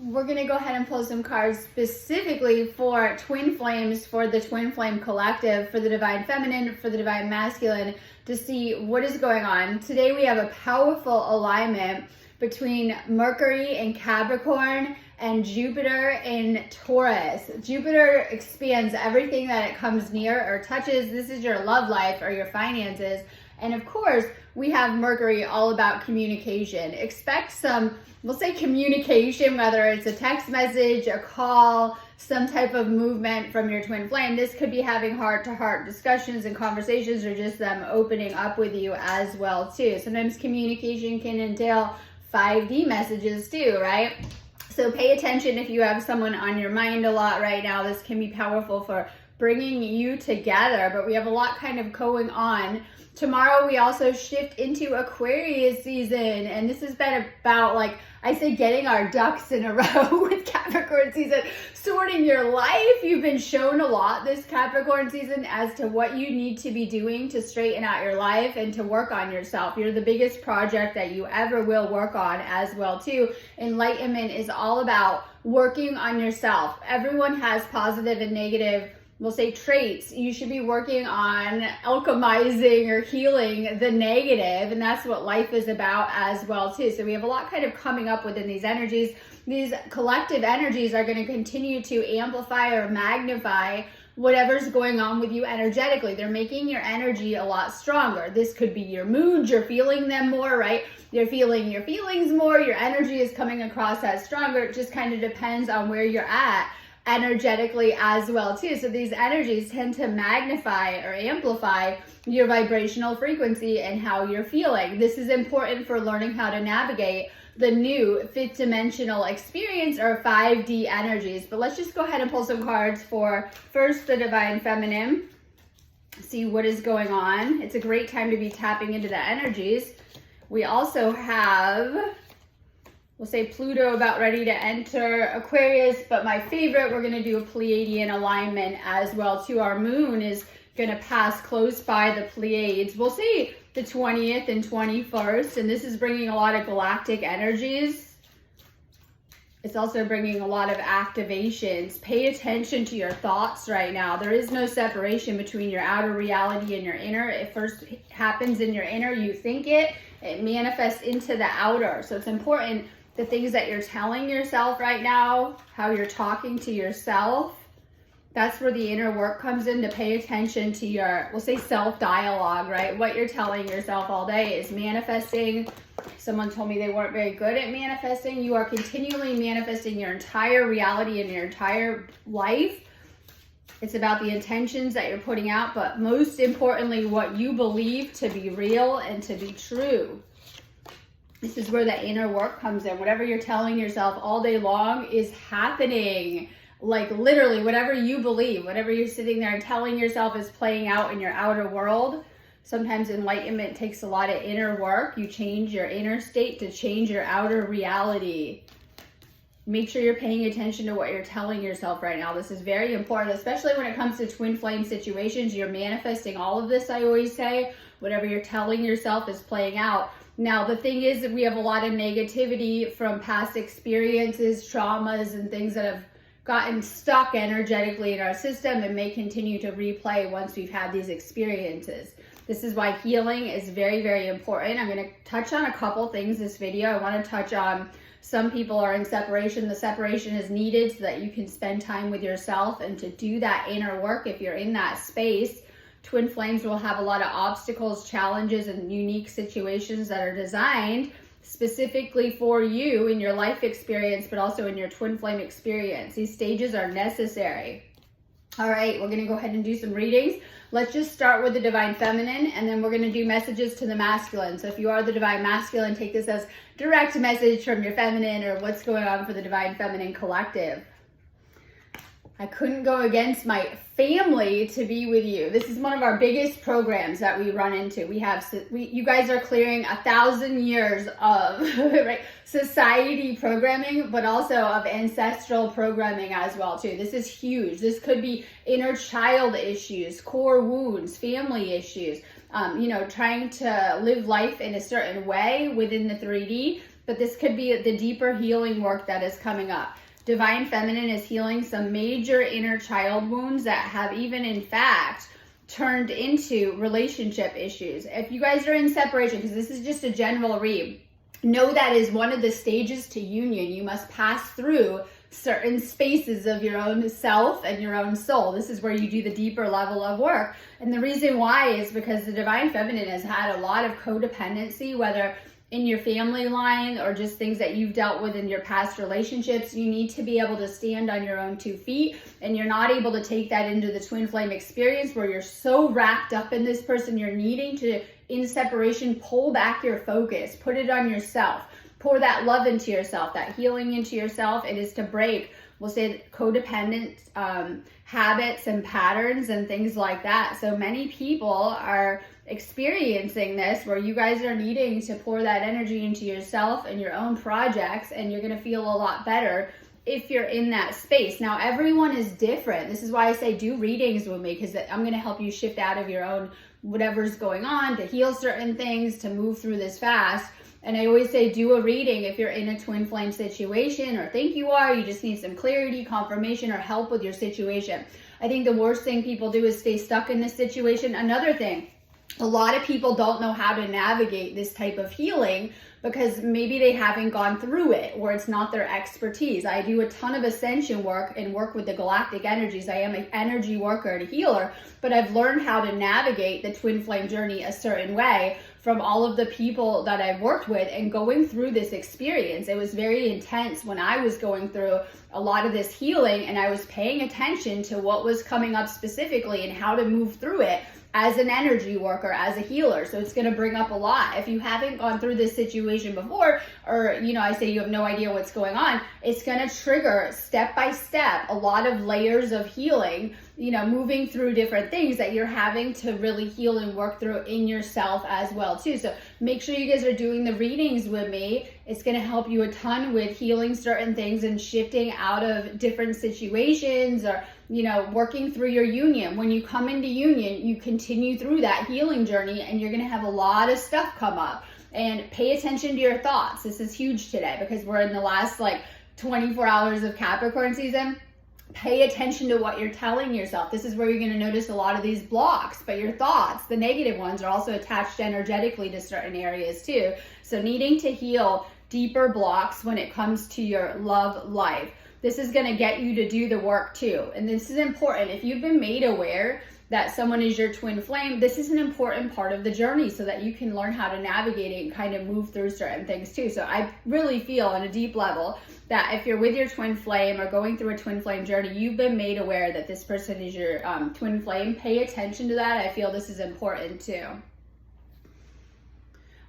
we're going to go ahead and pull some cards specifically for twin flames, for the twin flame collective, for the divine feminine, for the divine masculine, to see what is going on. Today we have a powerful alignment between Mercury in Capricorn and Jupiter in Taurus. Jupiter expands everything that it comes near or touches. This is your love life or your finances. And of course, we have Mercury all about communication. Expect some, we'll say communication, whether it's a text message, a call, some type of movement from your twin flame. This could be having heart-to-heart discussions and conversations, or just them opening up with you as well too. Sometimes communication can entail 5D messages too, right? So pay attention if you have someone on your mind a lot right now. This can be powerful for bringing you together, but we have a lot kind of going on. Tomorrow we also shift into Aquarius season, and this has been about, like I say, getting our ducks in a row with Capricorn season, sorting your life. You've been shown a lot this Capricorn season as to what you need to be doing to straighten out your life and to work on yourself. You're the biggest project that you ever will work on as well too. Enlightenment is all about working on yourself. Everyone has positive and negative, we'll say, traits. You should be working on alchemizing or healing the negative, and that's what life is about as well too. So we have a lot kind of coming up within these energies. These collective energies are going to continue to amplify or magnify whatever's going on with you energetically. They're making your energy a lot stronger. This could be your moods. You're feeling them more, right? You're feeling your feelings more. Your energy is coming across as stronger. It just kind of depends on where you're at energetically as well too. So these energies tend to magnify or amplify your vibrational frequency and how you're feeling. This is important for learning how to navigate the new fifth dimensional experience or 5D energies. But let's just go ahead and pull some cards for first the divine feminine, see what is going on. It's a great time to be tapping into the energies. We also have, we'll say, Pluto about ready to enter Aquarius, but my favorite, we're going to do a Pleiadian alignment as well too. Our moon is going to pass close by the Pleiades. We'll say the 20th and 21st, and this is bringing a lot of galactic energies. It's also bringing a lot of activations. Pay attention to your thoughts right now. There is no separation between your outer reality and your inner. It first happens in your inner. You think it manifests into the outer. So it's important, the things that you're telling yourself right now, how you're talking to yourself. That's where the inner work comes in, to pay attention to your, we'll say, self-dialogue, right? What you're telling yourself all day is manifesting. Someone told me they weren't very good at manifesting. You are continually manifesting your entire reality and your entire life. It's about the intentions that you're putting out, but most importantly, what you believe to be real and to be true. This is where the inner work comes in. Whatever you're telling yourself all day long is happening. Like literally, whatever you believe, whatever you're sitting there and telling yourself is playing out in your outer world. Sometimes enlightenment takes a lot of inner work. You change your inner state to change your outer reality. Make sure you're paying attention to what you're telling yourself right now. This is very important, especially when it comes to twin flame situations. You're manifesting all of this, I always say. Whatever you're telling yourself is playing out. Now, the thing is that we have a lot of negativity from past experiences, traumas, and things that have gotten stuck energetically in our system and may continue to replay once we've had these experiences. This is why healing is very, very important. I'm going to touch on a couple things this video. I want to touch on, some people are in separation. The separation is needed so that you can spend time with yourself and to do that inner work. If you're in that space, twin flames will have a lot of obstacles, challenges, and unique situations that are designed specifically for you in your life experience, but also in your twin flame experience. These stages are necessary. All right, we're going to go ahead and do some readings. Let's just start with the divine feminine, and then we're going to do messages to the masculine. So if you are the divine masculine, take this as direct message from your feminine or what's going on for the divine feminine collective. I couldn't go against my family to be with you. This is one of our biggest programs that we run into. You guys are clearing 1,000 years of right, society programming, but also of ancestral programming as well too. This is huge. This could be inner child issues, core wounds, family issues, trying to live life in a certain way within the 3D. but this could be the deeper healing work that is coming up. Divine Feminine is healing some major inner child wounds that have even, in fact, turned into relationship issues. If you guys are in separation, because this is just a general read, know that is one of the stages to union. You must pass through certain spaces of your own self and your own soul. This is where you do the deeper level of work. And the reason why is because the Divine Feminine has had a lot of codependency, whether in your family line or just things that you've dealt with in your past relationships. You need to be able to stand on your own 2 feet, and you're not able to take that into the twin flame experience where you're so wrapped up in this person. You're needing to, in separation, pull back your focus, put it on yourself, pour that love into yourself, that healing into yourself. It is to break, we'll say, codependent habits and patterns and things like that. So many people are experiencing this where you guys are needing to pour that energy into yourself and your own projects, and you're going to feel a lot better if you're in that space. Now, everyone is different. This is why I say do readings with me, because I'm going to help you shift out of your own whatever's going on, to heal certain things, to move through this fast. And I always say do a reading if you're in a twin flame situation or think you are, you just need some clarity, confirmation, or help with your situation. I think the worst thing people do is stay stuck in this situation. Another thing, a lot of people don't know how to navigate this type of healing because maybe they haven't gone through it or it's not their expertise. I do a ton of ascension work and work with the galactic energies. I am an energy worker and a healer, but I've learned how to navigate the twin flame journey a certain way from all of the people that I've worked with and going through this experience. It was very intense when I was going through a lot of this healing, and I was paying attention to what was coming up specifically and how to move through it as an energy worker, as a healer. So it's going to bring up a lot. If you haven't gone through this situation before, or, I say you have no idea what's going on, it's going to trigger step by step a lot of layers of healing, moving through different things that you're having to really heal and work through in yourself as well too. So make sure you guys are doing the readings with me. It's going to help you a ton with healing certain things and shifting out of different situations, or working through your union. When you come into union, you continue through that healing journey, and you're going to have a lot of stuff come up. And pay attention to your thoughts. This is huge today because we're in the last 24 hours of Capricorn season. Pay attention to what you're telling yourself. This is where you're going to notice a lot of these blocks, but your thoughts, the negative ones, are also attached energetically to certain areas too. So needing to heal deeper blocks when it comes to your love life. This is going to get you to do the work too. And this is important. If you've been made aware that someone is your twin flame, this is an important part of the journey so that you can learn how to navigate it and kind of move through certain things too. So I really feel on a deep level that if you're with your twin flame or going through a twin flame journey, you've been made aware that this person is your twin flame. Pay attention to that. I feel this is important too.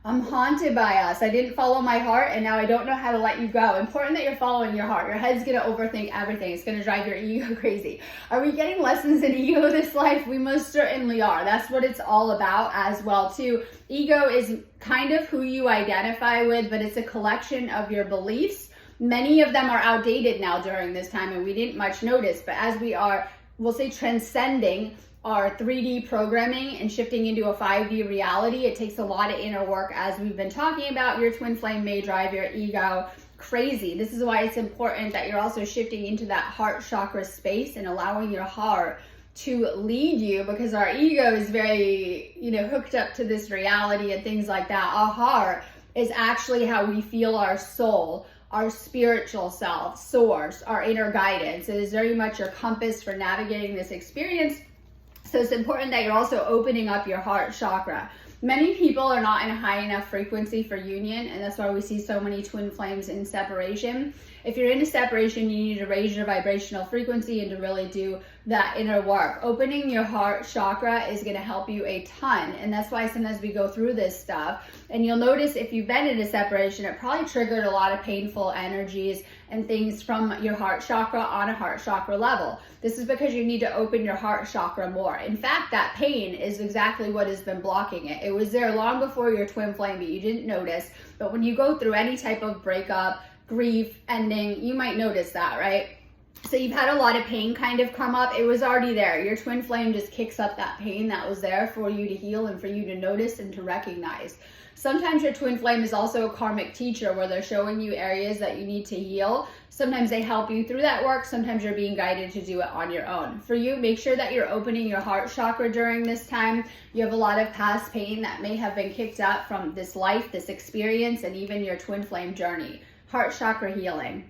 I'm haunted by us. I didn't follow my heart, and now I don't know how to let you go. Important that you're following your heart. Your head's going to overthink everything. It's going to drive your ego crazy. Are we getting lessons in ego this life? We most certainly are. That's what it's all about as well, too. Ego is kind of who you identify with, but it's a collection of your beliefs. Many of them are outdated now during this time, and we didn't much notice. But as we are, we'll say, transcending our 3D programming and shifting into a 5D reality, it takes a lot of inner work. As we've been talking about, your twin flame may drive your ego crazy. This is why it's important that you're also shifting into that heart chakra space and allowing your heart to lead you, because our ego is very, hooked up to this reality and things like that. Our heart is actually how we feel our soul, our spiritual self, source, our inner guidance. It is very much your compass for navigating this experience. So it's important that you're also opening up your heart chakra. Many people are not in a high enough frequency for union, and that's why we see so many twin flames in separation. If you're in a separation, you need to raise your vibrational frequency and to really do that inner work. Opening your heart chakra is going to help you a ton, and that's why sometimes we go through this stuff. And you'll notice if you've been in a separation, it probably triggered a lot of painful energies and things from your heart chakra on a heart chakra level. This is because you need to open your heart chakra more. In fact, that pain is exactly what has been blocking it. It was there long before your twin flame, but you didn't notice. But when you go through any type of breakup, grief, ending, you might notice that, right? So you've had a lot of pain kind of come up. It was already there. Your twin flame just kicks up that pain that was there for you to heal and for you to notice and to recognize. Sometimes your twin flame is also a karmic teacher where they're showing you areas that you need to heal. Sometimes they help you through that work. Sometimes you're being guided to do it on your own. For you, make sure that you're opening your heart chakra during this time. You have a lot of past pain that may have been kicked up from this life, this experience, and even your twin flame journey. Heart chakra healing.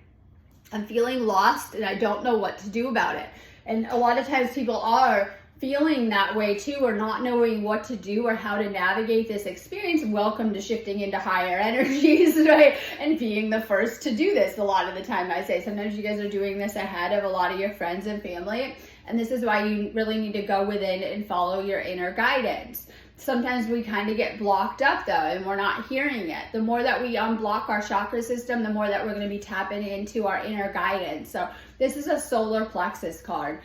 I'm feeling lost and I don't know what to do about it. And a lot of times people are feeling that way too, or not knowing what to do or how to navigate this experience. Welcome to shifting into higher energies, right? And being the first to do this a lot of the time. I say sometimes you guys are doing this ahead of a lot of your friends and family. And this is why you really need to go within and follow your inner guidance. Sometimes we kind of get blocked up though, and we're not hearing it. The more that we unblock our chakra system, the more that we're going to be tapping into our inner guidance. So this is a solar plexus card.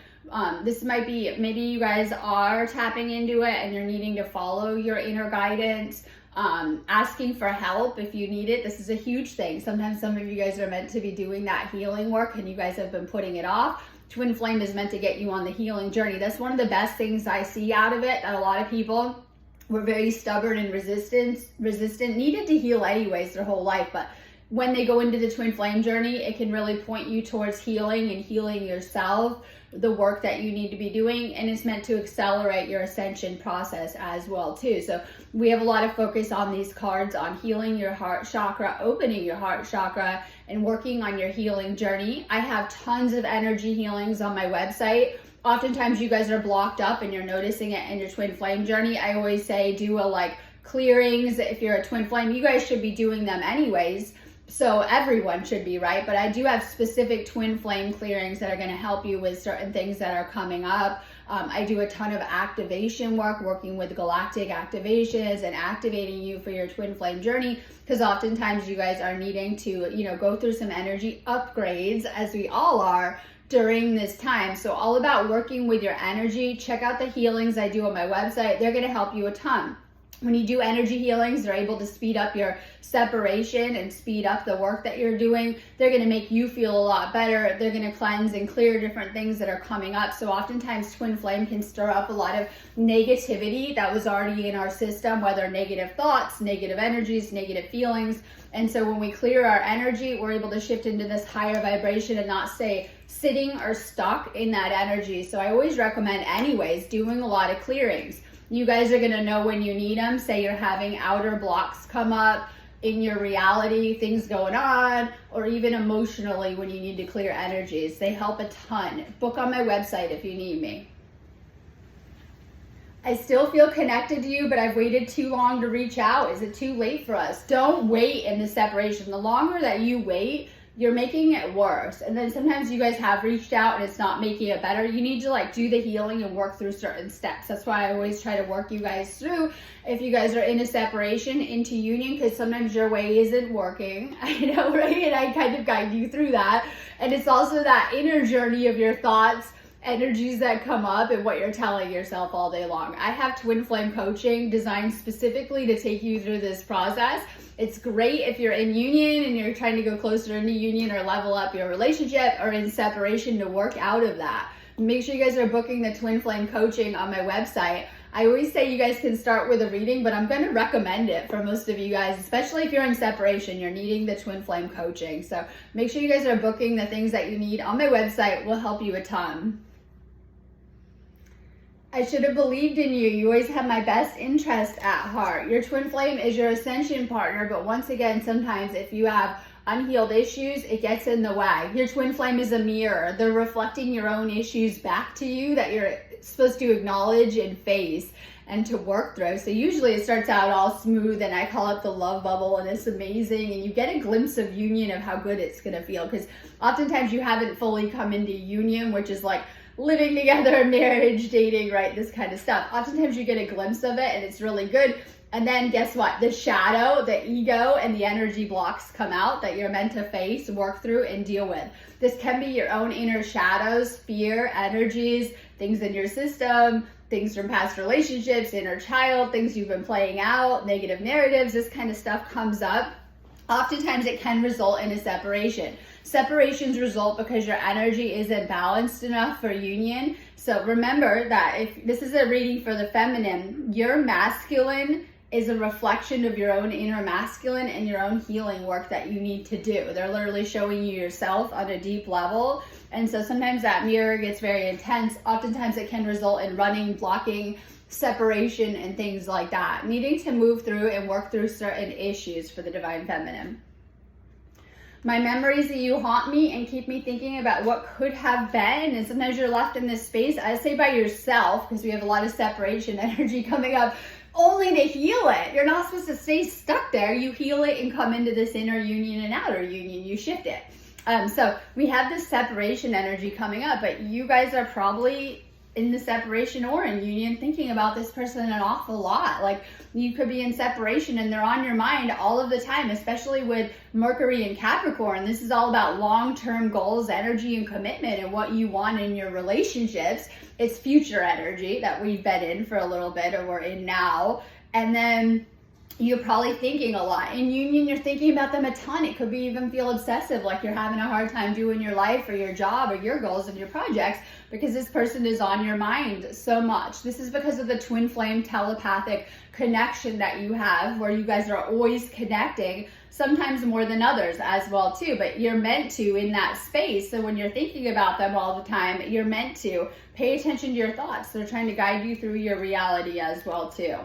This might be, maybe you guys are tapping into it and you're needing to follow your inner guidance, asking for help if you need it. This is a huge thing. Sometimes some of you guys are meant to be doing that healing work and you guys have been putting it off. Twin flame is meant to get you on the healing journey. That's one of the best things I see out of it, that a lot of people were very stubborn and resistant, needed to heal anyways their whole life. But when they go into the twin flame journey, it can really point you towards healing and healing yourself, the work that you need to be doing, and it's meant to accelerate your ascension process as well too. So we have a lot of focus on these cards on healing your heart chakra, opening your heart chakra, and working on your healing journey. I have tons of energy healings on my website. Oftentimes you guys are blocked up and you're noticing it in your twin flame journey. I always say do a clearings. If you're a twin flame, you guys should be doing them anyways. So everyone should be, right? But I do have specific twin flame clearings that are going to help you with certain things that are coming up. I do a ton of activation work, working with galactic activations and activating you for your twin flame journey, because oftentimes you guys are needing to, go through some energy upgrades, as we all are, during this time. So all about working with your energy. Check out the healings I do on my website. They're going to help you a ton. When you do energy healings, they're able to speed up your separation and speed up the work that you're doing. They're going to make you feel a lot better. They're going to cleanse and clear different things that are coming up. So oftentimes twin flame can stir up a lot of negativity that was already in our system, whether negative thoughts, negative energies, negative feelings. And so when we clear our energy, we're able to shift into this higher vibration and not stay sitting or stuck in that energy. So I always recommend anyways doing a lot of clearings. You guys are going to know when you need them. Say you're having outer blocks come up in your reality, things going on, or even emotionally when you need to clear energies. They help a ton. Book on my website if you need me. I still feel connected to you, but I've waited too long to reach out. Is it too late for us? Don't wait in the separation. The longer that you wait, you're making it worse. And then sometimes you guys have reached out and it's not making it better. You need to do the healing and work through certain steps. That's why I always try to work you guys through if you guys are in a separation into union, because sometimes your way isn't working. I know, right? And I kind of guide you through that. And it's also that inner journey of your thoughts, energies that come up, and what you're telling yourself all day long. I have twin flame coaching designed specifically to take you through this process. It's great if you're in union and you're trying to go closer into union or level up your relationship, or in separation to work out of that. Make sure you guys are booking the twin flame coaching on my website. I always say you guys can start with a reading, but I'm going to recommend it for most of you guys, especially if you're in separation, you're needing the twin flame coaching. So make sure you guys are booking the things that you need on my website. Will help you a ton. I should have believed in you. You always have my best interest at heart. Your twin flame is your ascension partner, but once again, sometimes if you have unhealed issues, it gets in the way. Your twin flame is a mirror. They're reflecting your own issues back to you that you're supposed to acknowledge and face and to work through. So usually it starts out all smooth, and I call it the love bubble, and it's amazing, and you get a glimpse of union of how good it's going to feel, because oftentimes you haven't fully come into union, which is living together, marriage, dating, right? This kind of stuff. Oftentimes you get a glimpse of it and it's really good. And then guess what? The shadow, the ego, and the energy blocks come out that you're meant to face, work through, and deal with. This can be your own inner shadows, fear, energies, things in your system, things from past relationships, inner child, things you've been playing out, negative narratives. This kind of stuff comes up. Oftentimes it can result in a separation. Separations result because your energy isn't balanced enough for union. So remember that if this is a reading for the feminine, your masculine is a reflection of your own inner masculine and your own healing work that you need to do. They're literally showing you yourself on a deep level. And so sometimes that mirror gets very intense. Oftentimes it can result in running, blocking, separation, and things like that. Needing to move through and work through certain issues for the divine feminine. My memories of you haunt me and keep me thinking about what could have been. And sometimes you're left in this space, I say by yourself, because we have a lot of separation energy coming up, only to heal it. You're not supposed to stay stuck there. You heal it and come into this inner union and outer union. You shift it. So we have this separation energy coming up, but you guys are probably in the separation or in union thinking about this person an awful lot. Like you could be in separation and they're on your mind all of the time, especially with Mercury and Capricorn. This is all about long-term goals, energy, and commitment and what you want in your relationships. It's future energy that we've been in for a little bit or we're in now. And then you're probably thinking a lot. In union, you're thinking about them a ton. It could be even feel obsessive, like you're having a hard time doing your life or your job or your goals and your projects because this person is on your mind so much. This is because of the twin flame telepathic connection that you have, where you guys are always connecting, sometimes more than others as well too, but you're meant to in that space. So when you're thinking about them all the time, you're meant to pay attention to your thoughts. They're trying to guide you through your reality as well too.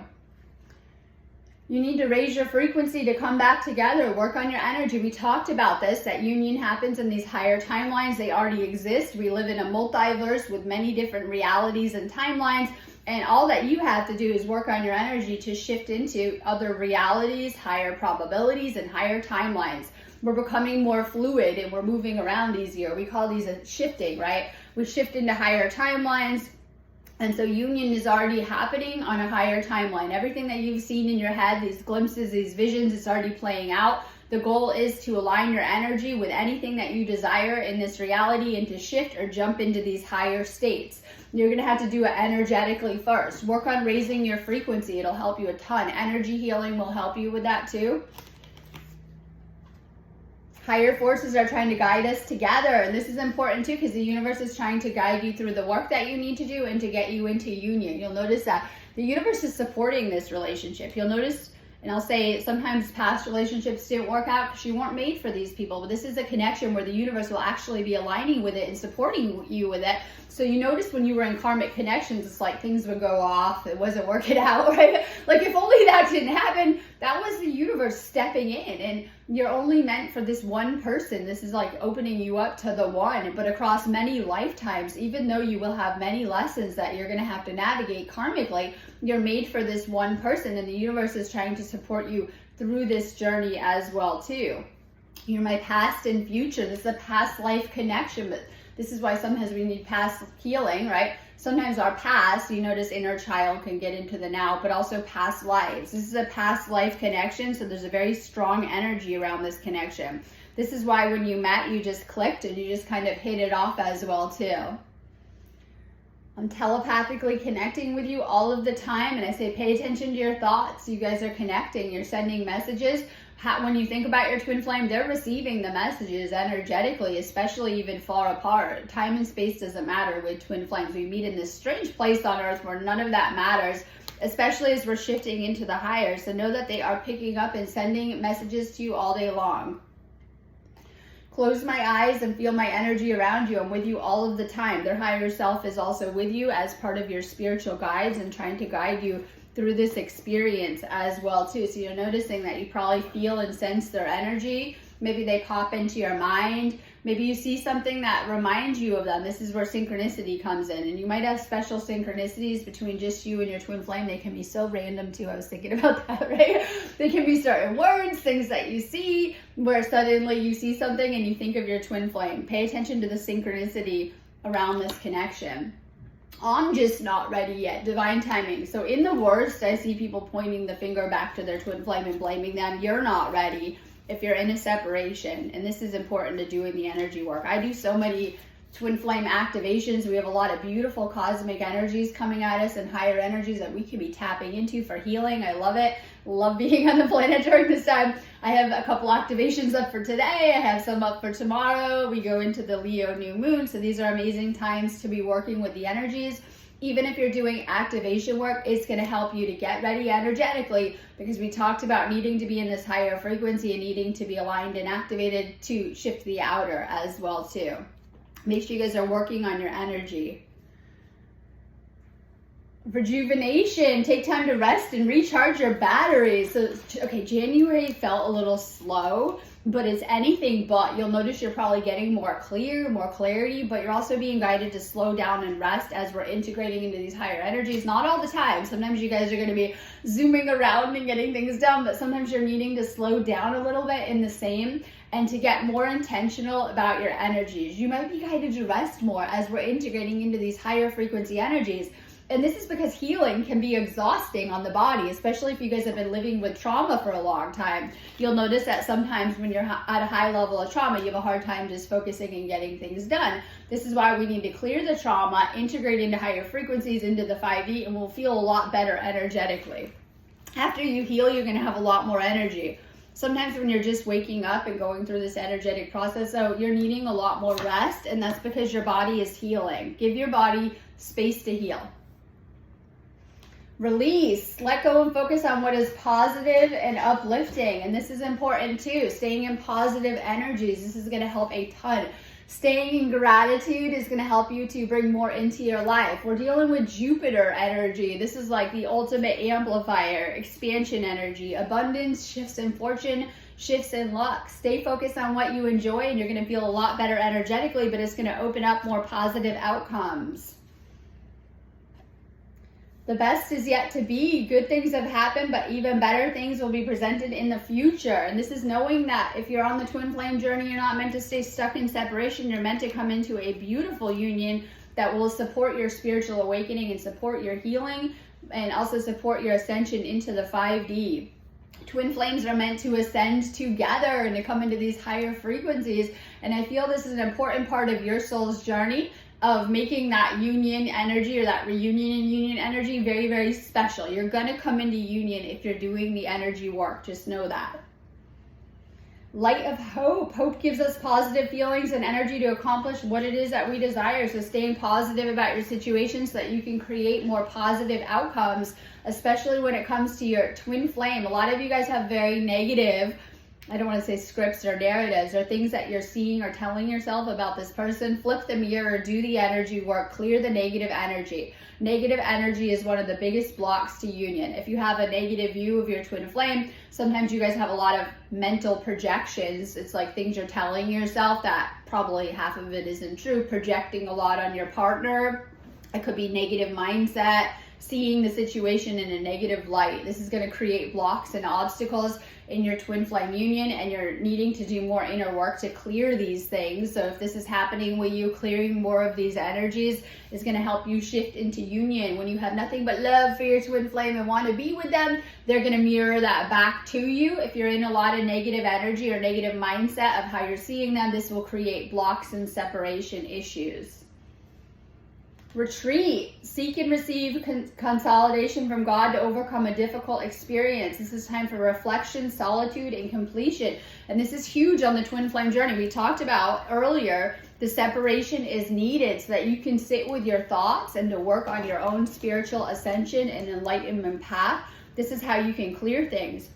You need to raise your frequency to come back together, work on your energy. We talked about this, that union happens in these higher timelines. They already exist. We live in a multiverse with many different realities and timelines. And all that you have to do is work on your energy to shift into other realities, higher probabilities, and higher timelines. We're becoming more fluid and we're moving around easier. We call these a shifting, right? We shift into higher timelines. And so union is already happening on a higher timeline. Everything that you've seen in your head, these glimpses, these visions, it's already playing out. The goal is to align your energy with anything that you desire in this reality and to shift or jump into these higher states. You're going to have to do it energetically first. Work on raising your frequency. It'll help you a ton. Energy healing will help you with that too. Higher forces are trying to guide us together. And this is important too, because the universe is trying to guide you through the work that you need to do and to get you into union. You'll notice that the universe is supporting this relationship. You'll notice, and I'll say sometimes past relationships didn't work out because you weren't made for these people, but this is a connection where the universe will actually be aligning with it and supporting you with it. So you notice when you were in karmic connections, it's like things would go off, it wasn't working out, right? Like if only that didn't happen, that was the universe stepping in, and you're only meant for this one person. This is like opening you up to the one, but across many lifetimes, even though you will have many lessons that you're gonna have to navigate karmically, you're made for this one person, and the universe is trying to support you through this journey as well too. You're my past and future. This is a past life connection, but this is why sometimes we need past healing, right? Sometimes our past, you notice inner child can get into the now, but also past lives. This is a past life connection, so there's a very strong energy around this connection. This is why when you met, you just clicked and you just kind of hit it off as well too. I'm telepathically connecting with you all of the time, and I say pay attention to your thoughts. You guys are connecting, you're sending messages. When you think about your twin flame, they're receiving the messages energetically, especially even far apart. Time and space doesn't matter with twin flames. We meet in this strange place on earth where none of that matters, especially as we're shifting into the higher. So know that they are picking up and sending messages to you all day long. Close my eyes and feel my energy around you. I'm with you all of the time. Their higher self is also with you as part of your spiritual guides and trying to guide you through this experience as well too. So you're noticing that you probably feel and sense their energy. Maybe they pop into your mind. Maybe you see something that reminds you of them. This is where synchronicity comes in, and you might have special synchronicities between just you and your twin flame. They can be so random too. I was thinking about that, right? They can be certain words, things that you see, where suddenly you see something and you think of your twin flame. Pay attention to the synchronicity around this connection. I'm just not ready yet. Divine timing. So in the worst, I see people pointing the finger back to their twin flame and blaming them. You're not ready if you're in a separation. And this is important to do in the energy work. I do so many twin flame activations. We have a lot of beautiful cosmic energies coming at us and higher energies that we can be tapping into for healing. I love it. Love being on the planet during this time. I have a couple activations up for today. I have some up for tomorrow. We go into the Leo new moon. So these are amazing times to be working with the energies. Even if you're doing activation work, it's going to help you to get ready energetically, because we talked about needing to be in this higher frequency and needing to be aligned and activated to shift the outer as well too. Make sure you guys are working on your energy. Rejuvenation, take time to rest and recharge your batteries. So, okay, January felt a little slow, but it's anything but. You'll notice you're probably getting more clear, more clarity, but you're also being guided to slow down and rest as we're integrating into these higher energies. Not all the time. Sometimes you guys are going to be zooming around and getting things done, but sometimes you're needing to slow down a little bit in the same and to get more intentional about your energies. You might be guided to rest more as we're integrating into these higher frequency energies. And this is because healing can be exhausting on the body, especially if you guys have been living with trauma for a long time. You'll notice that sometimes when you're at a high level of trauma, you have a hard time just focusing and getting things done. This is why we need to clear the trauma, integrate into higher frequencies, into the 5D, and we'll feel a lot better energetically. After you heal, you're going to have a lot more energy. Sometimes when you're just waking up and going through this energetic process, so you're needing a lot more rest, and that's because your body is healing. Give your body space to heal. Release, let go and focus on what is positive and uplifting. And this is important too, staying in positive energies. This is going to help a ton. Staying in gratitude is going to help you to bring more into your life. We're dealing with Jupiter energy. This is like the ultimate amplifier, expansion energy, abundance, shifts in fortune, shifts in luck. Stay focused on what you enjoy and you're going to feel a lot better energetically, but it's going to open up more positive outcomes. The best is yet to be. Good things have happened, but even better things will be presented in the future. And this is knowing that if you're on the twin flame journey, you're not meant to stay stuck in separation. You're meant to come into a beautiful union that will support your spiritual awakening and support your healing and also support your ascension into the 5D. Twin flames are meant to ascend together and to come into these higher frequencies. And I feel this is an important part of your soul's journey of making that union energy or that reunion and union energy very, very special. You're going to come into union if you're doing the energy work. Just know that. Light of hope. Hope gives us positive feelings and energy to accomplish what it is that we desire. So staying positive about your situation so that you can create more positive outcomes, especially when it comes to your twin flame. A lot of you guys have very negative, I don't want to say scripts or narratives or things that you're seeing or telling yourself about this person. Flip the mirror, do the energy work, clear the negative energy. Negative energy is one of the biggest blocks to union. If you have a negative view of your twin flame, sometimes you guys have a lot of mental projections. It's like things you're telling yourself that probably half of it isn't true. Projecting a lot on your partner. It could be negative mindset, seeing the situation in a negative light. This is going to create blocks and obstacles in your twin flame union, and you're needing to do more inner work to clear these things. So if this is happening with you, clearing more of these energies is going to help you shift into union. When you have nothing but love for your twin flame and want to be with them, they're going to mirror that back to you. If you're in a lot of negative energy or negative mindset of how you're seeing them, this will create blocks and separation issues. Retreat. Seek and receive consolidation from God to overcome a difficult experience. This is time for reflection, solitude, and completion. And this is huge on the twin flame journey. We talked about earlier, the separation is needed so that you can sit with your thoughts and to work on your own spiritual ascension and enlightenment path. This is how you can clear things.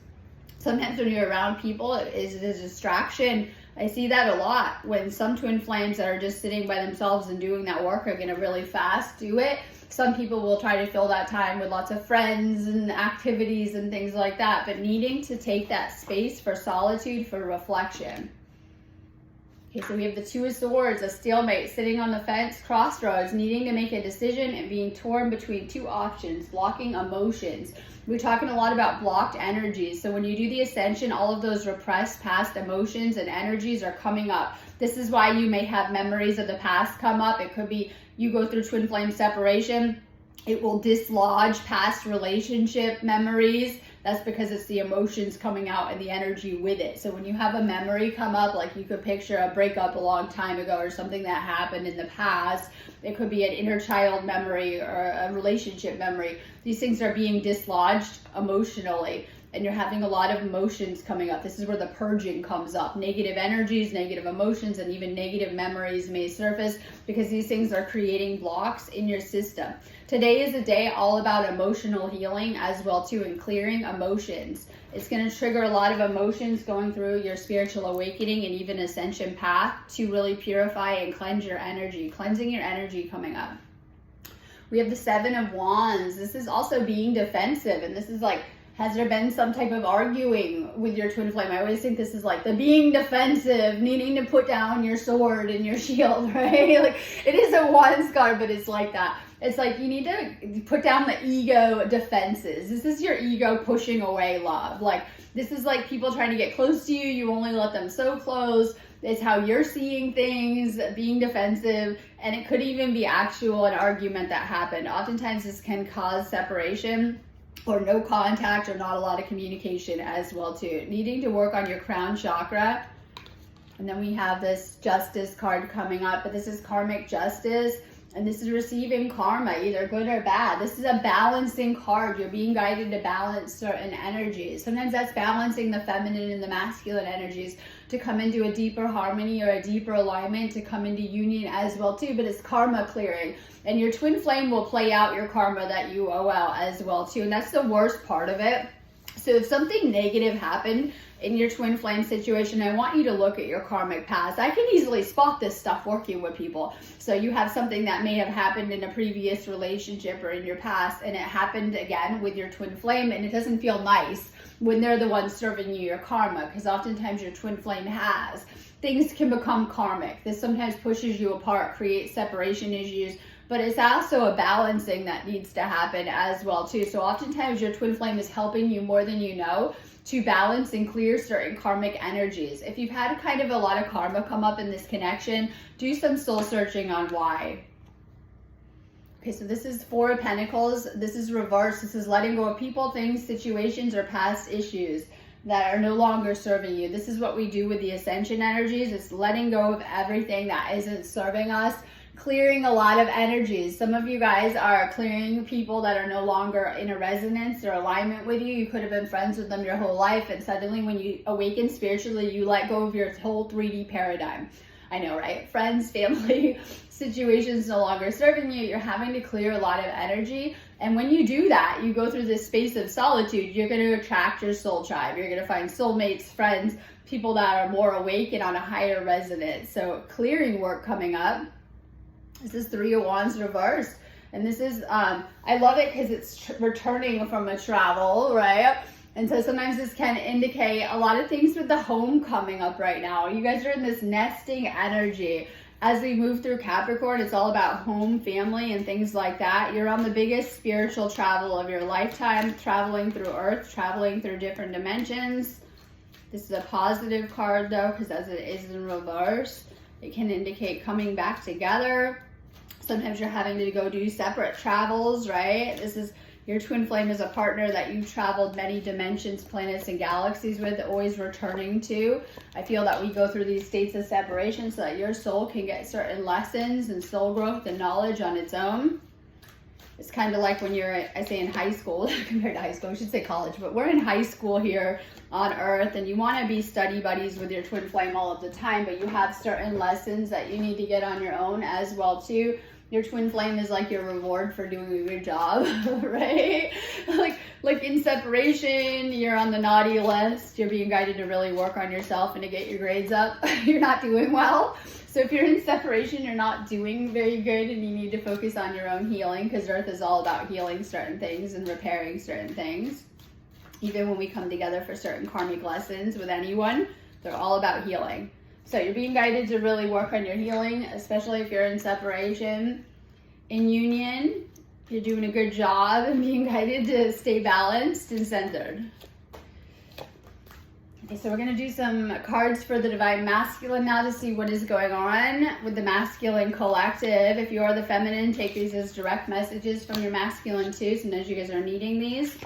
Sometimes when you're around people, it is a distraction. I see that a lot when some twin flames that are just sitting by themselves and doing that work are going to really fast do it. Some people will try to fill that time with lots of friends and activities and things like that, but needing to take that space for solitude, for reflection. Okay, so we have the Two of Swords, a stalemate, sitting on the fence, crossroads, needing to make a decision and being torn between two options, blocking emotions. We're talking a lot about blocked energies. So when you do the ascension, all of those repressed past emotions and energies are coming up. This is why you may have memories of the past come up. It could be you go through twin flame separation. It will dislodge past relationship memories. That's because it's the emotions coming out and the energy with it. So when you have a memory come up, like you could picture a breakup a long time ago or something that happened in the past, it could be an inner child memory or a relationship memory. These things are being dislodged emotionally. and you're having a lot of emotions coming up. This is where the purging comes up. Negative energies, negative emotions, and even negative memories may surface because these things are creating blocks in your system. Today is a day all about emotional healing as well too, and clearing emotions. It's going to trigger a lot of emotions going through your spiritual awakening and even ascension path to really purify and cleanse your energy, cleansing your energy coming up. We have the Seven of Wands. This is also being defensive, and this is like, has there been some type of arguing with your twin flame? I always think this is like the being defensive, needing to put down your sword and your shield, right? Like, it is a Wands card, but it's like that. It's like you need to put down the ego defenses. This is your ego pushing away love. Like, this is like people trying to get close to you. You only let them so close. It's how you're seeing things, being defensive, and it could even be an argument that happened. Oftentimes this can cause separation or no contact or not a lot of communication as well too. Needing to work on your crown chakra. And then we have this Justice card coming up, but this is karmic justice. And this is receiving karma, either good or bad. This is a balancing card. You're being guided to balance certain energies. Sometimes that's balancing the feminine and the masculine energies to come into a deeper harmony or a deeper alignment, to come into union as well too. But it's karma clearing. And your twin flame will play out your karma that you owe out as well too. And that's the worst part of it. So if something negative happened in your twin flame situation, I want you to look at your karmic past. I can easily spot this stuff working with people. So you have something that may have happened in a previous relationship or in your past, and it happened again with your twin flame, and it doesn't feel nice when they're the ones serving you your karma, because oftentimes your twin flame has. Things can become karmic. This sometimes pushes you apart, creates separation issues, but it's also a balancing that needs to happen as well too. So oftentimes your twin flame is helping you more than you know to balance and clear certain karmic energies. If you've had kind of a lot of karma come up in this connection, do some soul searching on why. Okay, so this is Four of Pentacles. This is reverse. This is letting go of people, things, situations, or past issues that are no longer serving you. This is what we do with the Ascension energies. It's letting go of everything that isn't serving us, clearing a lot of energies. Some of you guys are clearing people that are no longer in a resonance or alignment with you. You could have been friends with them your whole life, and suddenly when you awaken spiritually, you let go of your whole 3D paradigm. I know, right? Friends, family, situations no longer serving you. You're having to clear a lot of energy. And when you do that, you go through this space of solitude. You're going to attract your soul tribe. You're going to find soulmates, friends, people that are more awake and on a higher resonance. So clearing work coming up. This is Three of Wands reversed. And this is, I love it because it's returning from a travel, right? And so sometimes this can indicate a lot of things with the home coming up right now. You guys are in this nesting energy. As we move through Capricorn, it's all about home, family, and things like that. You're on the biggest spiritual travel of your lifetime, traveling through Earth, traveling through different dimensions. This is a positive card though, because as it is in reverse, it can indicate coming back together. Sometimes you're having to go do separate travels, right? This is your twin flame is a partner that you've traveled many dimensions, planets, and galaxies with, always returning to. I feel that we go through these states of separation so that your soul can get certain lessons and soul growth and knowledge on its own. It's kind of like when you're, I say in high school, compared to high school, I should say college, but we're in high school here on Earth, and you want to be study buddies with your twin flame all of the time, but you have certain lessons that you need to get on your own as well too. Your twin flame is like your reward for doing a good job, right? Like in separation, you're on the naughty list. You're being guided to really work on yourself and to get your grades up. You're not doing well. So if you're in separation, you're not doing very good, and you need to focus on your own healing, because Earth is all about healing certain things and repairing certain things. Even when we come together for certain karmic lessons with anyone, they're all about healing. So you're being guided to really work on your healing, especially if you're in separation. In union, you're doing a good job and being guided to stay balanced and centered. Okay, so we're going to do some cards for the Divine Masculine now to see what is going on with the Masculine Collective. If you are the feminine, take these as direct messages from your masculine too. Sometimes you guys are needing these.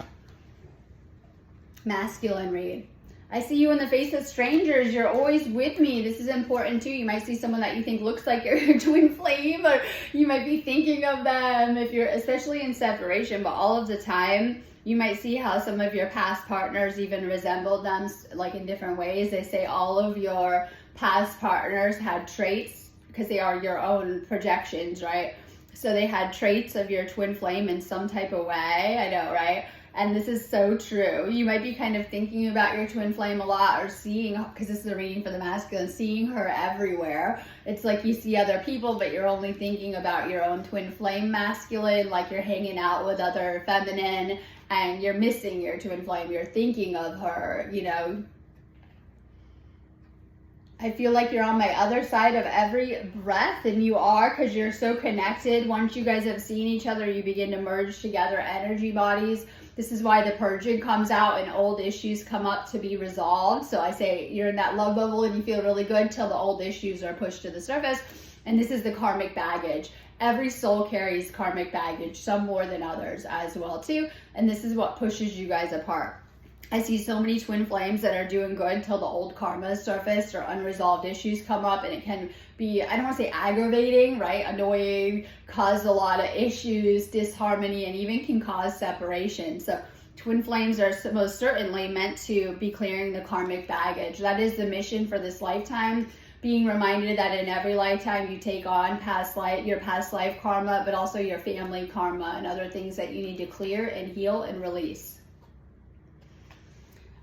Masculine read. I see you in the face of strangers. You're always with me. This is important too. You might see someone that you think looks like your twin flame, or you might be thinking of them if you're especially in separation, but all of the time You might see how some of your past partners even resembled them, like in different ways. They say all of your past partners had traits, because they are your own projections, right? So they had traits of your twin flame in some type of way. I know, right? And this is so true. You might be kind of thinking about your twin flame a lot, or seeing, because this is a reading for the masculine, seeing her everywhere. It's like you see other people, but you're only thinking about your own twin flame masculine, like you're hanging out with other feminine, and you're missing your twin flame. You're thinking of her, you know. I feel like you're on my other side of every breath, and you are, because you're so connected. Once you guys have seen each other, you begin to merge together energy bodies. This is why the purging comes out and old issues come up to be resolved. So I say you're in that love bubble and you feel really good till the old issues are pushed to the surface. And this is the karmic baggage. Every soul carries karmic baggage, some more than others as well too. And this is what pushes you guys apart. I see so many twin flames that are doing good till the old karma surface or unresolved issues come up, and it can be, I don't want to say aggravating, right? Annoying, cause a lot of issues, disharmony, and even can cause separation. So twin flames are most certainly meant to be clearing the karmic baggage. That is the mission for this lifetime. Being reminded that in every lifetime you take on your past life karma, but also your family karma and other things that you need to clear and heal and release.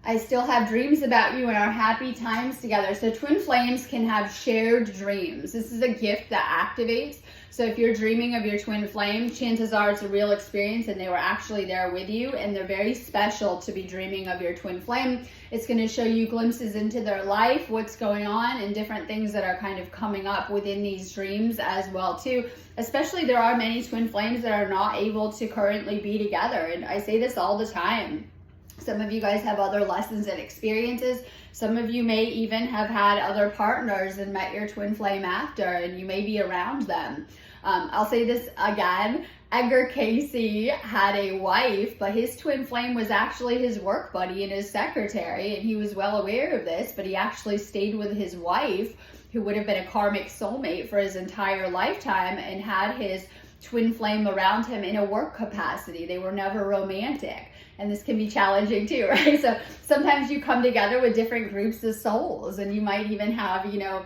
I still have dreams about you and our happy times together. So twin flames can have shared dreams. This is a gift that activates. So if you're dreaming of your twin flame, chances are it's a real experience and they were actually there with you, and they're very special to be dreaming of your twin flame. It's going to show you glimpses into their life, what's going on, and different things that are kind of coming up within these dreams as well too. Especially there are many twin flames that are not able to currently be together. And I say this all the time. Some of you guys have other lessons and experiences. Some of you may even have had other partners and met your twin flame after, and you may be around them. I'll say this again. Edgar Cayce had a wife, but his twin flame was actually his work buddy and his secretary, and he was well aware of this, but he actually stayed with his wife, who would have been a karmic soulmate for his entire lifetime, and had his twin flame around him in a work capacity. They were never romantic. And this can be challenging too, right? So sometimes you come together with different groups of souls, and you might even have, you know,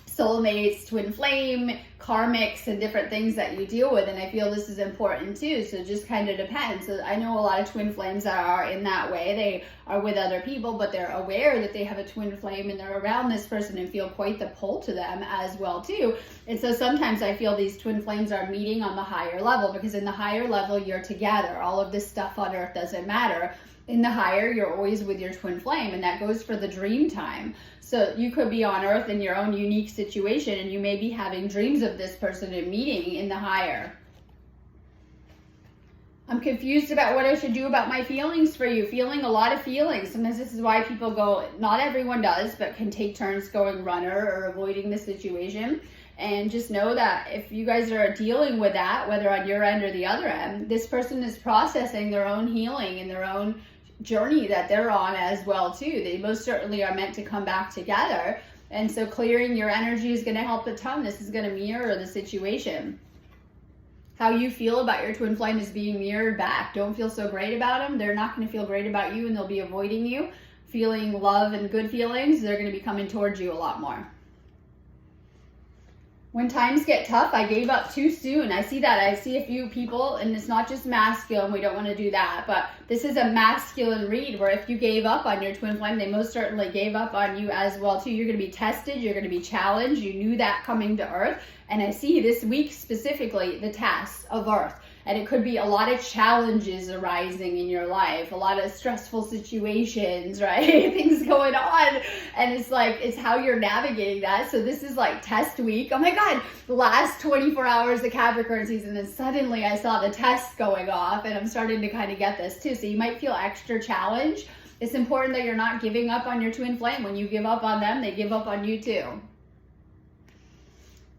soulmates, twin flame, karmics, and different things that you deal with. And I feel this is important too. So it just kind of depends. So I know a lot of twin flames that are in that way. They are with other people, but they're aware that they have a twin flame and they're around this person and feel quite the pull to them as well too. And so sometimes I feel these twin flames are meeting on the higher level, because in the higher level, you're together. All of this stuff on earth doesn't matter. In the higher, you're always with your twin flame, and that goes for the dream time. So you could be on earth in your own unique situation, and you may be having dreams of this person and meeting in the higher. I'm confused about what I should do about my feelings for you. Feeling a lot of feelings. Sometimes this is why people go, not everyone does, but can take turns going runner or avoiding the situation. And just know that if you guys are dealing with that, whether on your end or the other end, this person is processing their own healing and their own journey that they're on as well too. They most certainly are meant to come back together. And so clearing your energy is going to help a ton. This is going to mirror the situation. How you feel about your twin flame is being mirrored back. Don't feel so great about them. They're not going to feel great about you, and they'll be avoiding you. Feeling love and good feelings, they're going to be coming towards you a lot more. When times get tough, I gave up too soon. I see that. I see a few people, and it's not just masculine. We don't want to do that. But this is a masculine read where if you gave up on your twin flame, they most certainly gave up on you as well too. You're going to be tested. You're going to be challenged. You knew that coming to earth. And I see this week specifically the tests of earth. And it could be a lot of challenges arising in your life, a lot of stressful situations, right? Things going on. And it's like, it's how you're navigating that. So this is like test week. Oh my God, the last 24 hours of Capricorn season. And suddenly I saw the tests going off, and I'm starting to kind of get this too. So you might feel extra challenged. It's important that you're not giving up on your twin flame. When you give up on them, they give up on you too.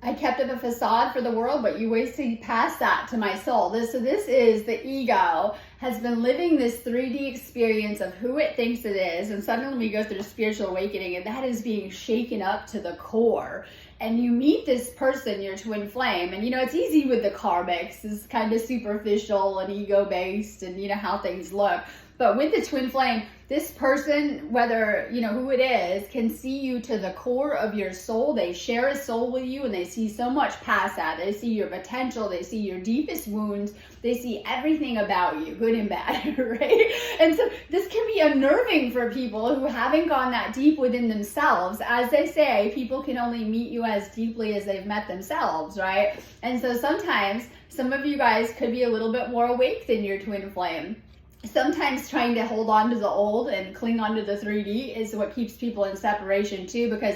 I kept up a facade for the world, but you way see past that to my soul. This is the ego has been living this 3D experience of who it thinks it is, and suddenly we go through spiritual awakening, and that is being shaken up to the core. And you meet this person, your twin flame, and it's easy with the karmics. It's kind of superficial and ego-based, and how things look. But with the twin flame, this person, whether who it is, can see you to the core of your soul. They share a soul with you, and they see so much past that. They see your potential. They see your deepest wounds. They see everything about you, good and bad, right? And so this can be unnerving for people who haven't gone that deep within themselves. As they say, people can only meet you as deeply as they've met themselves, right? And so sometimes some of you guys could be a little bit more awake than your twin flame. Sometimes trying to hold on to the old and cling on to the 3D is what keeps people in separation too, because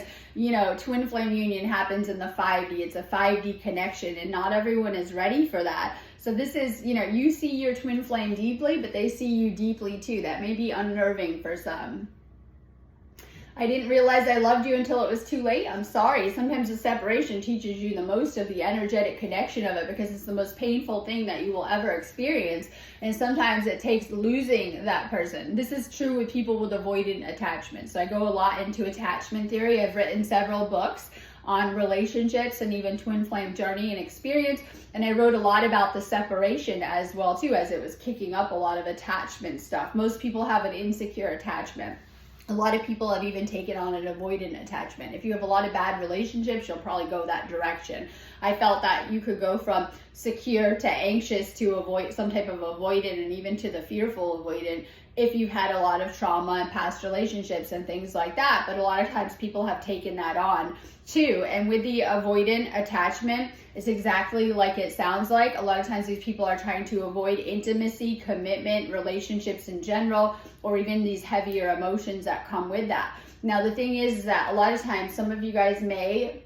twin flame union happens in the 5D. It's a 5D connection, and not everyone is ready for that. So this is, you see your twin flame deeply, but they see you deeply too. That may be unnerving for some. I didn't realize I loved you until it was too late. I'm sorry. Sometimes the separation teaches you the most of the energetic connection of it, because it's the most painful thing that you will ever experience. And sometimes it takes losing that person. This is true with people with avoidant attachment. So I go a lot into attachment theory. I've written several books on relationships and even twin flame journey and experience. And I wrote a lot about the separation as well too, as it was kicking up a lot of attachment stuff. Most people have an insecure attachment. A lot of people have even taken on an avoidant attachment. If you have a lot of bad relationships, you'll probably go that direction. I felt that you could go from secure to anxious to avoid some type of avoidant, and even to the fearful avoidant if you've had a lot of trauma and past relationships and things like that. But a lot of times people have taken that on too. And with the avoidant attachment, it's exactly like it sounds like. A lot of times these people are trying to avoid intimacy, commitment, relationships in general, or even these heavier emotions that come with that. Now, the thing is that a lot of times some of you guys may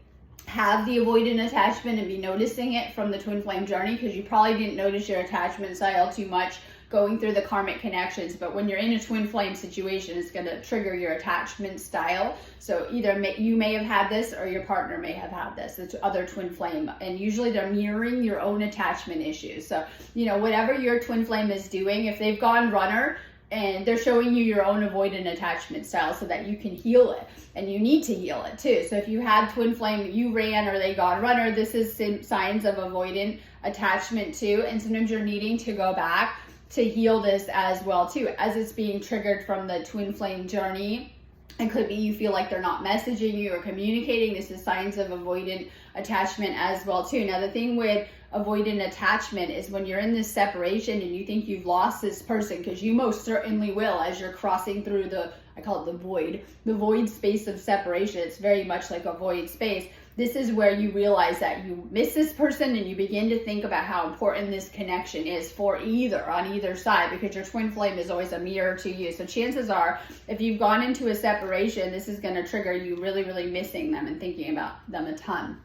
have the avoidant attachment and be noticing it from the twin flame journey, because you probably didn't notice your attachment style too much going through the karmic connections. But when you're in a twin flame situation, it's going to trigger your attachment style. So either you may have had this, or your partner may have had this. It's other twin flame, and usually they're mirroring your own attachment issues. So whatever your twin flame is doing, if they've gone runner, and they're showing you your own avoidant attachment style so that you can heal it, and you need to heal it too. So if you had twin flame, you ran, or they got runner, this is signs of avoidant attachment too. And sometimes you're needing to go back to heal this as well too, as it's being triggered from the twin flame journey. It could be you feel like they're not messaging you or communicating. This is signs of avoidant attachment as well too. Now, the thing with avoidant attachment is when you're in this separation and you think you've lost this person, because you most certainly will as you're crossing through I call it the void space of separation. It's very much like a void space. This is where you realize that you miss this person, and you begin to think about how important this connection is on either side, because your twin flame is always a mirror to you. So chances are, if you've gone into a separation, this is going to trigger you really, really missing them and thinking about them a ton.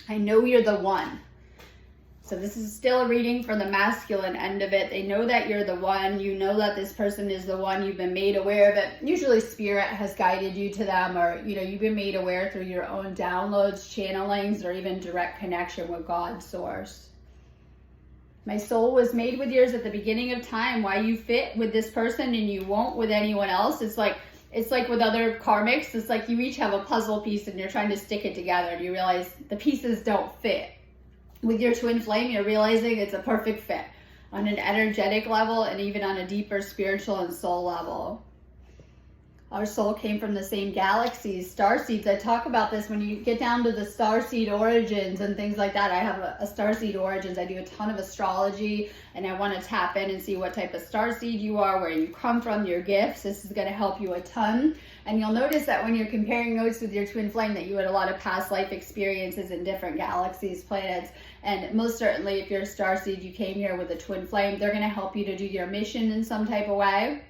I know you're the one. So this is still a reading for the masculine end of it. They know that you're the one. You know that this person is the one. You've been made aware of it. Usually spirit has guided you to them, or you've been made aware through your own downloads, channelings, or even direct connection with God source. My soul was made with yours at the beginning of time. Why you fit with this person and you won't with anyone else. It's like with other karmics. It's like you each have a puzzle piece and you're trying to stick it together, and you realize the pieces don't fit. With your twin flame, you're realizing it's a perfect fit on an energetic level, and even on a deeper spiritual and soul level. Our soul came from the same galaxies, starseeds. I talk about this when you get down to the starseed origins and things like that. I have a starseed origins. I do a ton of astrology, and I want to tap in and see what type of starseed you are, where you come from, your gifts. This is going to help you a ton. And you'll notice that when you're comparing notes with your twin flame, that you had a lot of past life experiences in different galaxies, planets. And most certainly, if you're a starseed, you came here with a twin flame, they're going to help you to do your mission in some type of way.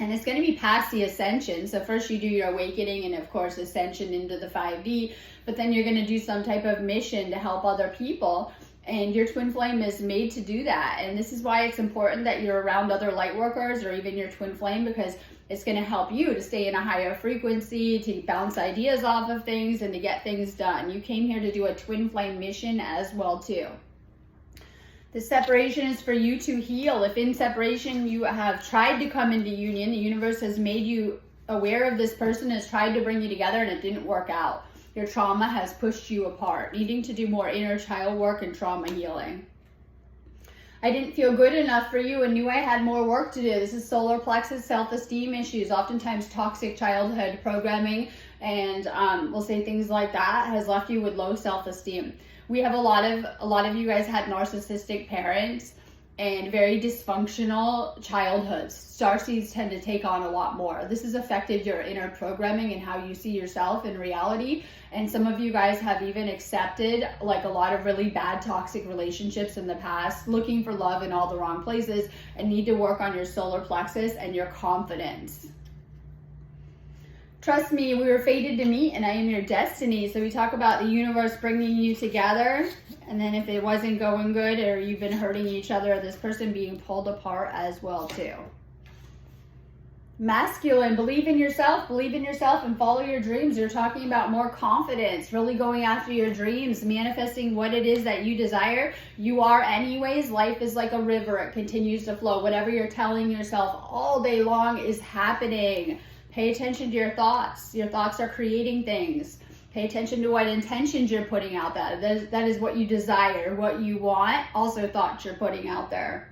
And it's going to be past the ascension. So first you do your awakening, and of course ascension into the 5D, but then you're going to do some type of mission to help other people. And your twin flame is made to do that. And this is why it's important that you're around other light workers or even your twin flame, because it's going to help you to stay in a higher frequency, to bounce ideas off of things, and to get things done. You came here to do a twin flame mission as well too. The separation is for you to heal. If in separation you have tried to come into union, the universe has made you aware of this person, has tried to bring you together, and it didn't work out. Your trauma has pushed you apart, needing to do more inner child work and trauma healing. I didn't feel good enough for you and knew I had more work to do. This is solar plexus self-esteem issues, oftentimes toxic childhood programming, and we'll say things like that has left you with low self-esteem. We have a lot of you guys had narcissistic parents and very dysfunctional childhoods. Starseeds tend to take on a lot more. This has affected your inner programming and how you see yourself in reality. And some of you guys have even accepted like a lot of really bad toxic relationships in the past, looking for love in all the wrong places, and need to work on your solar plexus and your confidence. Trust me, we were fated to meet and I am your destiny. So we talk about the universe bringing you together. And then if it wasn't going good or you've been hurting each other, this person being pulled apart as well too. Masculine, believe in yourself and follow your dreams. You're talking about more confidence, really going after your dreams, manifesting what it is that you desire. You are anyways. Life is like a river. It continues to flow. Whatever you're telling yourself all day long is happening. Pay attention to your thoughts. Your thoughts are creating things. Pay attention to what intentions you're putting out there. That is what you desire, what you want, also thoughts you're putting out there.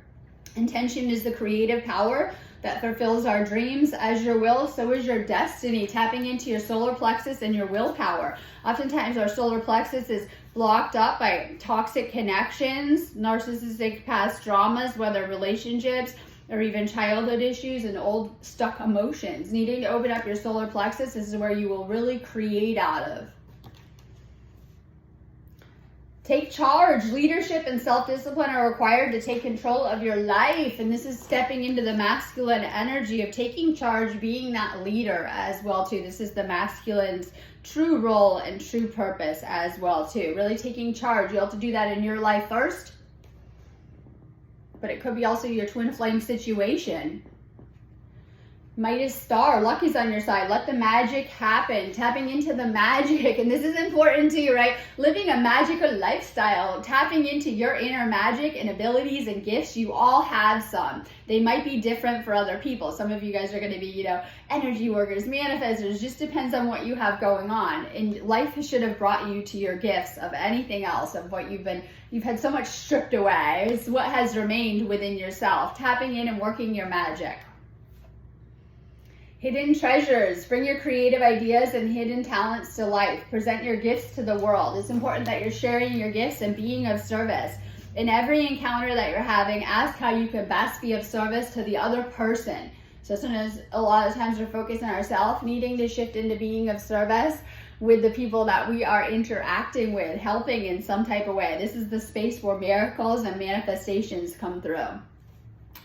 Intention is the creative power that fulfills our dreams. As your will, so is your destiny. Tapping into your solar plexus and your willpower. Oftentimes our solar plexus is blocked up by toxic connections, narcissistic past traumas, whether relationships, or even childhood issues and old stuck emotions. Needing to open up your solar plexus, this is where you will really create out of. Take charge. Leadership and self-discipline are required to take control of your life. And this is stepping into the masculine energy of taking charge, being that leader as well too. This is the masculine's true role and true purpose as well too. Really taking charge. You have to do that in your life first. But it could be also your twin flame situation. Midas star, luck is on your side. Let the magic happen. Tapping into the magic. And this is important too, right? Living a magical lifestyle. Tapping into your inner magic and abilities and gifts. You all have some. They might be different for other people. Some of you guys are going to be, energy workers, manifestors. Just depends on what you have going on. And life should have brought you to your gifts of anything else, of what you've had so much stripped away. It's what has remained within yourself. Tapping in and working your magic. Hidden treasures. Bring your creative ideas and hidden talents to life. Present your gifts to the world. It's important that you're sharing your gifts and being of service. In every encounter that you're having, ask how you can best be of service to the other person. So sometimes, a lot of times we're focused on ourselves, needing to shift into being of service with the people that we are interacting with, helping in some type of way. This is the space where miracles and manifestations come through.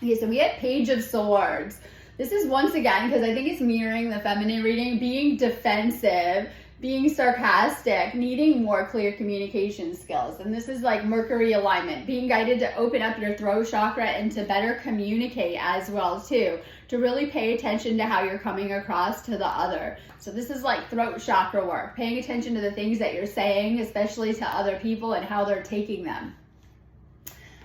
Okay, so we had Page of Swords. This is once again, because I think it's mirroring the feminine reading, being defensive, being sarcastic, needing more clear communication skills. And this is like Mercury alignment, being guided to open up your throat chakra and to better communicate as well too, to really pay attention to how you're coming across to the other. So this is like throat chakra work, paying attention to the things that you're saying, especially to other people and how they're taking them.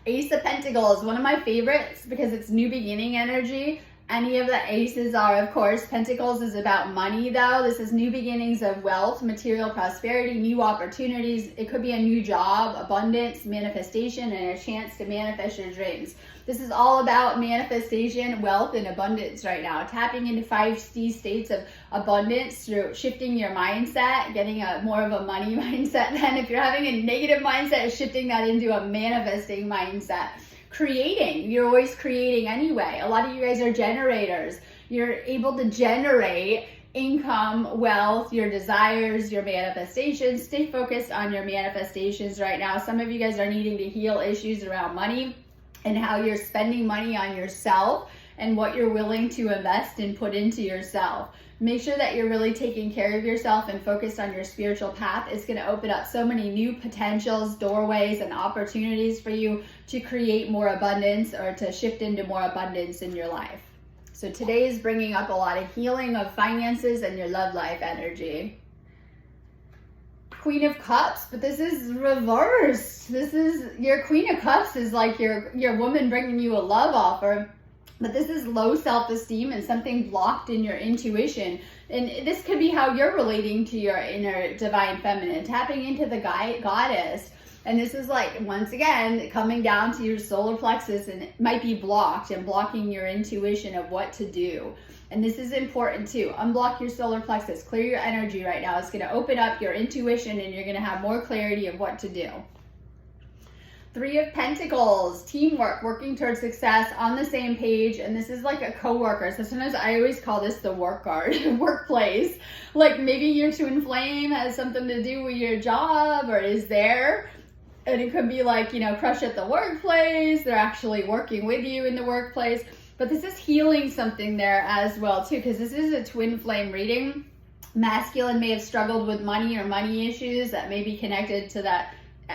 Ace of Pentacles, one of my favorites because it's new beginning energy. Any of the aces are, of course. Pentacles is about money though. This is new beginnings of wealth, material prosperity, new opportunities. It could be a new job, abundance, manifestation, and a chance to manifest your dreams. This is all about manifestation, wealth, and abundance right now. Tapping into 5D states of abundance through shifting your mindset, getting a more of a money mindset. Then if you're having a negative mindset, shifting that into a manifesting mindset. Creating, you're always creating anyway. A lot of you guys are generators. You're able to generate income, wealth, your desires, your manifestations. Stay focused on your manifestations right now. Some of you guys are needing to heal issues around money and how you're spending money on yourself and what you're willing to invest and put into yourself. Make sure that you're really taking care of yourself and focused on your spiritual path. It's going to open up so many new potentials, doorways, and opportunities for you to create more abundance or to shift into more abundance in your life. So today is bringing up a lot of healing of finances and your love life energy. Queen of Cups, but this is reversed. This is your Queen of Cups is like your woman bringing you a love offer. But this is low self-esteem and something blocked in your intuition. And this could be how you're relating to your inner divine feminine, tapping into the goddess. And this is like, once again, coming down to your solar plexus, and it might be blocked and blocking your intuition of what to do. And this is important too. Unblock your solar plexus, clear your energy right now. It's going to open up your intuition and you're going to have more clarity of what to do. Three of Pentacles, teamwork, working towards success, on the same page. And this is like a coworker. So sometimes I always call this the work card, workplace. Like maybe your twin flame has something to do with your job or is there. And it could be like, you know, crush at the workplace. They're actually working with you in the workplace. But this is healing something there as well too, because this is a twin flame reading. Masculine may have struggled with money or money issues that may be connected to that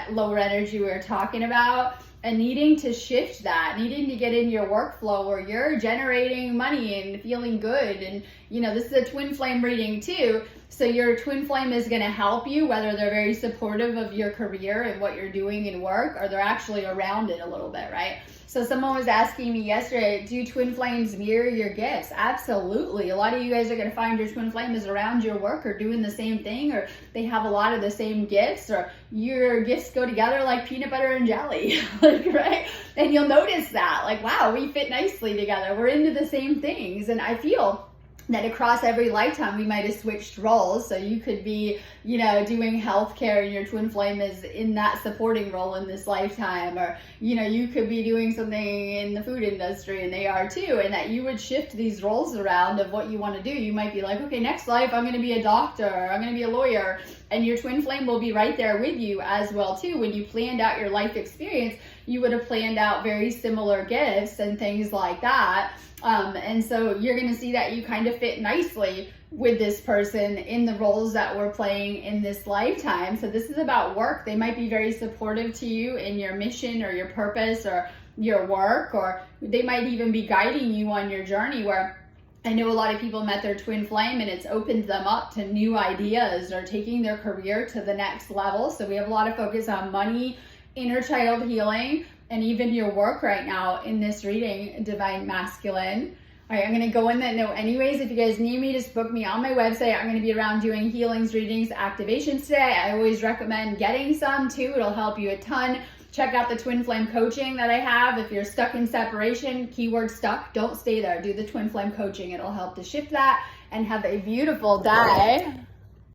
lower energy we were talking about, and needing to shift that, needing to get in your workflow where you're generating money and feeling good. And you know, this is a twin flame reading too, so your twin flame is going to help you, whether they're very supportive of your career and what you're doing in work, or they're actually around it a little bit, right? So someone was asking me yesterday, do twin flames mirror your gifts? Absolutely. A lot of you guys are going to find your twin flame is around your work or doing the same thing, or they have a lot of the same gifts, or your gifts go together like peanut butter and jelly, like, right? And you'll notice that, like, wow, we fit nicely together. We're into the same things. And I feel that across every lifetime we might have switched roles. So you could be, you know, doing healthcare and your twin flame is in that supporting role in this lifetime, or you know, you could be doing something in the food industry and they are too, and that you would shift these roles around of what you want to do. You might be like, okay, next life I'm going to be a doctor, or I'm going to be a lawyer, and your twin flame will be right there with you as well too. When you planned out your life experience, you would have planned out very similar gifts and things like that. And so you're going to see that you kind of fit nicely with this person in the roles that we're playing in this lifetime. So this is about work. They might be very supportive to you in your mission or your purpose or your work, or they might even be guiding you on your journey, where I know a lot of people met their twin flame and it's opened them up to new ideas or taking their career to the next level. So we have a lot of focus on money, inner child healing, and even your work right now in this reading, Divine Masculine. All right, I'm going to go in that note anyways. If you guys need me, just book me on my website. I'm going to be around doing healings, readings, activations today. I always recommend getting some too. It'll help you a ton. Check out the twin flame coaching that I have. If you're stuck in separation, keyword stuck, don't stay there. Do the twin flame coaching. It'll help to shift that, and have a beautiful day.